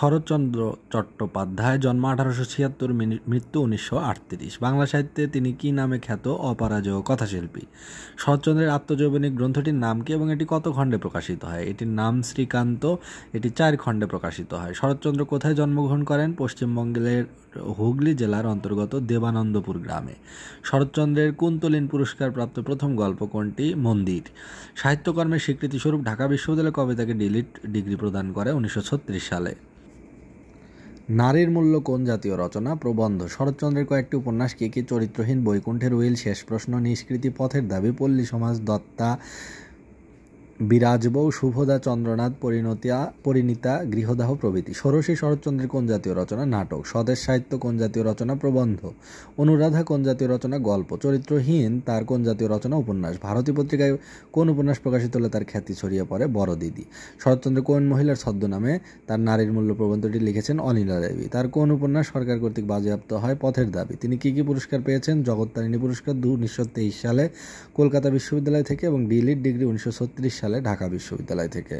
শরৎচন্দ্র চট্টোপাধ্যায়, জন্ম 1876, মৃত্যু 1938। বাংলা সাহিত্যে তিনি কী নামে খ্যাত? অপরাজেয় কথাশিল্পী। শরৎচন্দ্রের আত্মজৈবনিক গ্রন্থটির নাম কি এবং এটি কত খণ্ডে প্রকাশিত হয়? এটির নাম শ্রীকান্ত, এটি 4 খণ্ডে প্রকাশিত হয়। শরৎচন্দ্র কোথায় জন্মগ্রহণ করেন? পশ্চিমবঙ্গের হুগলি জেলার অন্তর্গত দেবানন্দপুর গ্রামে। শরৎচন্দ্রের কুন্তলীন পুরস্কারপ্রাপ্ত প্রথম গল্প কোনটি? মন্দির। সাহিত্যকর্মের স্বীকৃতিস্বরূপ ঢাকা বিশ্ববিদ্যালয় কবে তাকে ডিলিট ডিগ্রি প্রদান করে? 1936 সালে। নারীর মূল্য কোন জাতীয় রচনা? প্রবন্ধ। শরৎচন্দ্রের কয়েকটি উপন্যাস কী কী? চরিত্রহীন, বৈকুণ্ঠের উইল, শেষ প্রশ্ন, নিষ্কৃতি, পথের দাবি, পল্লী সমাজ, দত্তা, বিরাজবউ, শুভদা, চন্দ্রনাথ, পরিণীতা, গৃহদাহ প্রভৃতি। ষোড়শী শরৎচন্দ্রের কোন জাতীয় রচনা? নাটক। স্বদেশ সাহিত্য কোন জাতীয় রচনা? প্রবন্ধ। অনুরাধা কোন জাতীয় রচনা? গল্প। চরিত্রহীন তার কোন জাতীয় রচনা? উপন্যাস। ভারতী পত্রিকায় কোন উপন্যাস প্রকাশিত হলে তার খ্যাতি ছড়িয়ে পড়ে? বড় দিদি। শরৎচন্দ্র কোন মহিলার ছদ্মনামে তার নারীর মূল্য প্রবন্ধটি লিখেছেন? অনিলা দেবী। তার কোন উপন্যাস সরকার কর্তৃক বাজেয়াপ্ত হয়? পথের দাবি। তিনি কী কী পুরস্কার পেয়েছেন? জগত্তারিণী পুরস্কার 1923 সালে কলকাতা বিশ্ববিদ্যালয় থেকে এবং ডিলিট ডিগ্রি 1936 সালে ঢাকা বিশ্ববিদ্যালয় থেকে।